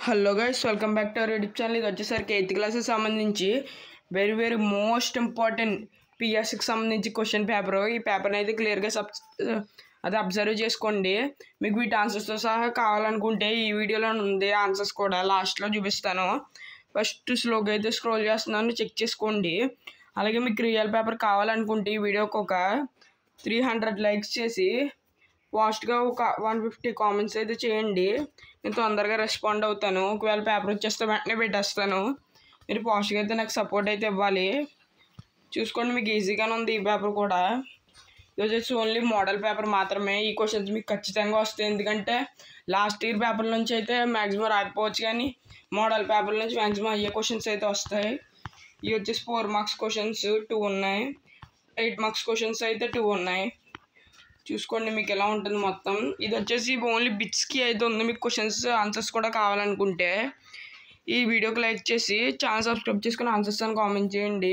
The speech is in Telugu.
Hello guys, welcome back to our YouTube channel. ఇది వచ్చేసరికి 8th క్లాస్కి సంబంధించి వెరీ మోస్ట్ ఇంపార్టెంట్ పిఎస్సికి సంబంధించి క్వశ్చన్ పేపర్. ఈ పేపర్ని అయితే క్లియర్గా అది అబ్జర్వ్ చేసుకోండి. మీకు వీటి ఆన్సర్స్తో సహా కావాలనుకుంటే ఈ వీడియోలో ఉంది ఆన్సర్స్ కూడా లాస్ట్లో చూపిస్తాను. ఫస్ట్ స్లోగా అయితే స్క్రోల్ చేస్తున్నాను, చెక్ చేసుకోండి. అలాగే మీకు రియల్ పేపర్ కావాలనుకుంటే ఈ వీడియోకి ఒక 300 లైక్స్ చేసి ఫాస్ట్గా ఒక 150 కామెంట్స్ అయితే చేయండి. నేను తొందరగా రెస్పాండ్ అవుతాను. ఒకవేళ పేపర్ వచ్చేస్తే వెంటనే పెట్టేస్తాను. మీరు ఫాస్ట్గా అయితే నాకు సపోర్ట్ అయితే ఇవ్వాలి. చూసుకోండి, మీకు ఈజీగానే ఉంది ఈ పేపర్ కూడా. ఇది వచ్చేసి ఓన్లీ మోడల్ పేపర్ మాత్రమే. ఈ క్వశ్చన్స్ మీకు ఖచ్చితంగా వస్తాయి, ఎందుకంటే లాస్ట్ ఇయర్ పేపర్ నుంచి అయితే మ్యాక్సిమం రాకపోవచ్చు, కానీ మోడల్ పేపర్ నుంచి మ్యాక్సిమం అయ్యే క్వశ్చన్స్ అయితే వస్తాయి. ఇవి వచ్చేసి 4 మార్క్స్ క్వశ్చన్స్ 2 ఉన్నాయి, 8 మార్క్స్ క్వశ్చన్స్ అయితే 2 ఉన్నాయి. చూసుకోండి మీకు ఎలా ఉంటుంది మొత్తం. ఇది వచ్చేసి ఓన్లీ బిట్స్కి అయితే ఉంది. మీకు క్వశ్చన్స్ ఆన్సర్స్ కూడా కావాలనుకుంటే ఈ వీడియోకి లైక్ చేసి ఛానల్ సబ్స్క్రైబ్ చేసుకుని ఆన్సర్స్ అని కామెంట్ చేయండి.